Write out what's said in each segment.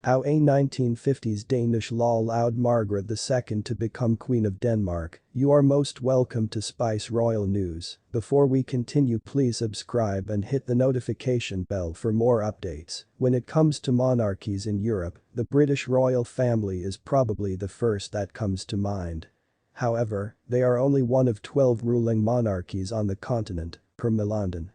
How a 1950s Danish law allowed Margaret II to become Queen of Denmark. You are most welcome to Spice Royal News. Before we continue, please subscribe and hit the notification bell for more updates. When it comes to monarchies in Europe, the British royal family is probably the first that comes to mind. However, they are only one of 12 ruling monarchies on the continent, per MyLondon.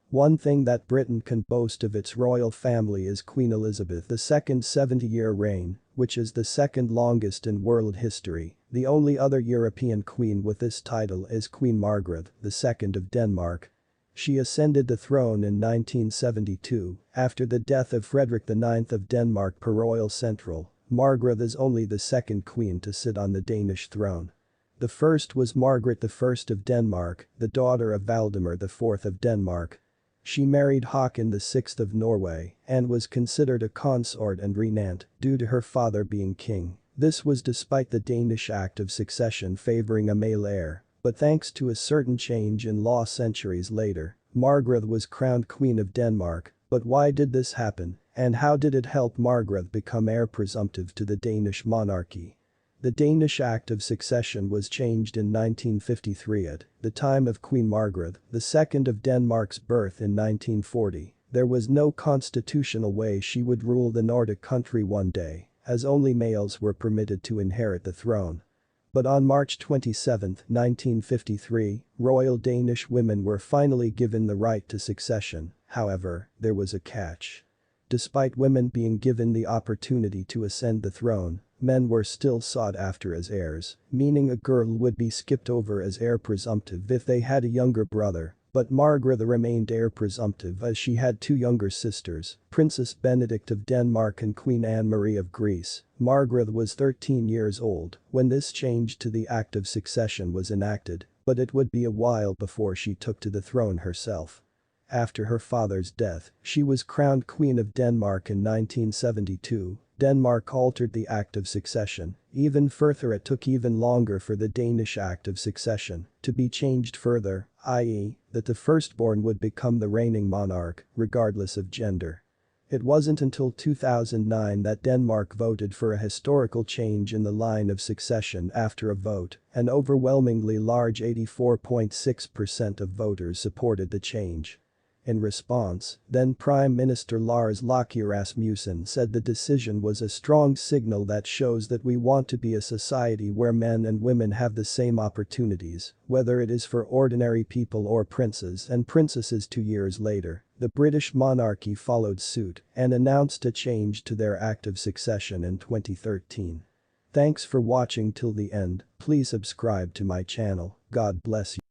One thing that Britain can boast of its royal family is Queen Elizabeth II's 70-year reign, which is the second longest in world history. The only other European queen with this title is Queen Margrethe II of Denmark. She ascended the throne in 1972, after the death of Frederick IX of Denmark per Royal Central. Margrethe is only the second queen to sit on the Danish throne. The first was Margaret I of Denmark, the daughter of Valdemar IV of Denmark. She married Haakon VI of Norway and was considered a consort and regnant due to her father being king. This was despite the Danish Act of Succession favoring a male heir, but thanks to a certain change in law centuries later, Margrethe was crowned Queen of Denmark. But why did this happen, and how did it help Margrethe become heir presumptive to the Danish monarchy? The Danish Act of Succession was changed in 1953 at the time of Queen Margrethe II of Denmark's birth in 1940. There was no constitutional way she would rule the Nordic country one day, as only males were permitted to inherit the throne. But on March 27, 1953, royal Danish women were finally given the right to succession. However, there was a catch. Despite women being given the opportunity to ascend the throne, men were still sought after as heirs, meaning a girl would be skipped over as heir presumptive if they had a younger brother. But Margrethe remained heir presumptive as she had two younger sisters, Princess Benedict of Denmark and Queen Anne-Marie of Greece. Margrethe was 13 years old when this change to the Act of Succession was enacted, but it would be a while before she took to the throne herself. After her father's death, she was crowned Queen of Denmark in 1972. Denmark altered the Act of Succession. Even further, it took even longer for the Danish Act of Succession to be changed further, i.e., that the firstborn would become the reigning monarch, regardless of gender. It wasn't until 2009 that Denmark voted for a historical change in the line of succession. After a vote, an overwhelmingly large 84.6% of voters supported the change. In response, then Prime Minister Lars Løkke Rasmussen said the decision was a strong signal that shows that we want to be a society where men and women have the same opportunities, whether it is for ordinary people or princes and princesses. 2 years later, the British monarchy followed suit and announced a change to their Act of Succession in 2013. Thanks for watching till the end. Please subscribe to my channel. God bless you.